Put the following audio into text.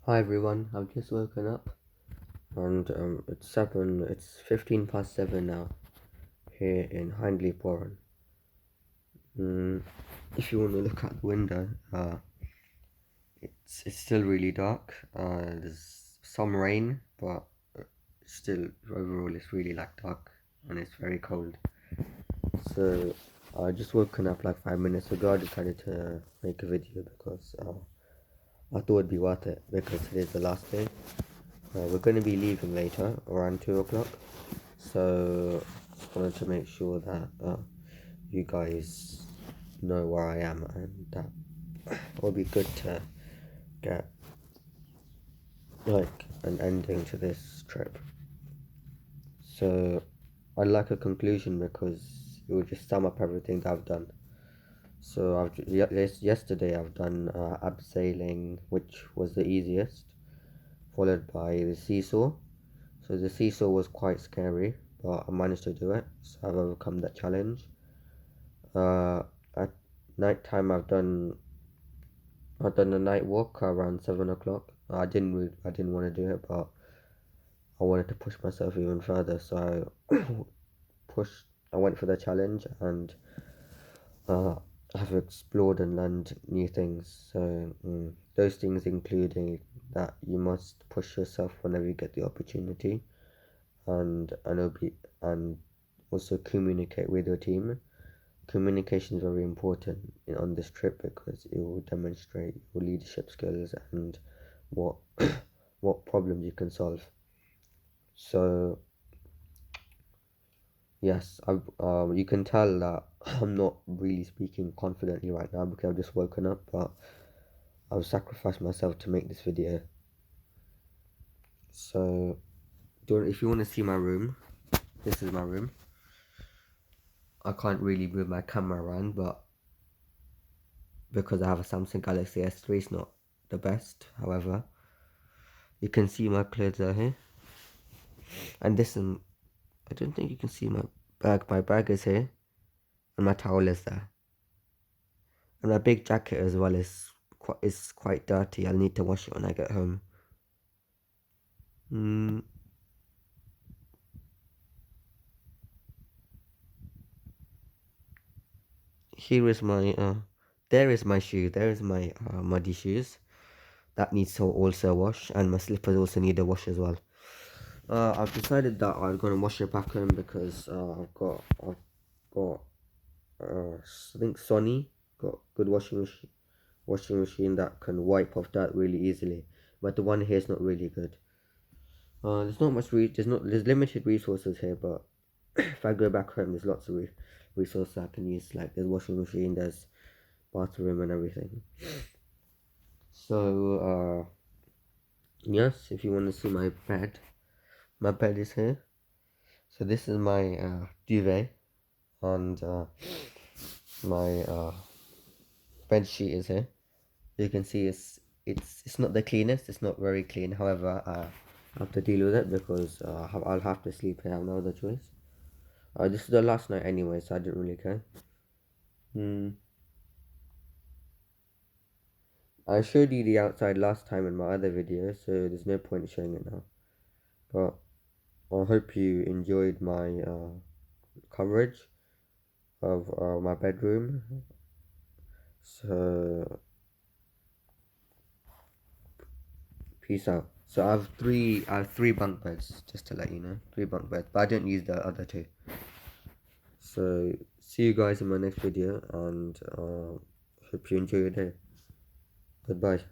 Hi everyone, I've just woken up and it's 15 past 7 now here in Hindleap. If you want to look out the window, it's still really dark. There's some rain, but still overall it's really dark and it's very cold. So I just woken up like 5 minutes ago. I decided to make a video because I thought it'd be worth it because today's the last day. We're going to be leaving later, around 2 o'clock. So, just wanted to make sure that you guys know where I am, and that it will be good to get an ending to this trip. So, I'd like a conclusion because it will just sum up everything that I've done. So, yesterday I've done abseiling, which was the easiest, followed by the seesaw. So the seesaw was quite scary, but I managed to do it, so I've overcome that challenge. At night time, I've done a night walk around 7 o'clock. I didn't want to do it, but I wanted to push myself even further, so I went for the challenge, and I've explored and learned new things. So those things including that you must push yourself whenever you get the opportunity, and also communicate with your team. Communication is very important on this trip because it will demonstrate your leadership skills and what what problems you can solve. So yes, you can tell that I'm not really speaking confidently right now because I've just woken up, but I've sacrificed myself to make this video. So if you want to see my room, this is my room. I can't really move my camera around, but because I have a Samsung Galaxy S3, it's not the best. However, you can see my clothes are here, and I don't think you can see my bag. My bag is here, and my towel is there, and my big jacket as well is quite dirty. I'll need to wash it when I get home. Here is my there is my shoe. There is my muddy shoes. That needs to also wash, and my slippers also need a wash as well. I've decided that I'm gonna wash it back home because I've got I think Sony got good washing machine that can wipe off dirt really easily, but the one here is not really good. There's not much there's limited resources here, but if I go back home, there's lots of resources I can use. Like there's washing machine, there's bathroom and everything. So yes, if you want to see my bed is here. So this is my duvet, and my bed sheet is here. You can see it's not the cleanest. It's not very clean. However, I have to deal with it because I'll have to sleep here. I have no other choice. This is the last night anyway, so I didn't really care. I showed you the outside last time in my other video, so there's no point showing it now. But I hope you enjoyed my coverage of my bedroom. So peace out. So I have three bunk beds, just to let you know. 3 bunk beds, but I don't use the other 2. So see you guys in my next video, and hope you enjoy your day. Goodbye.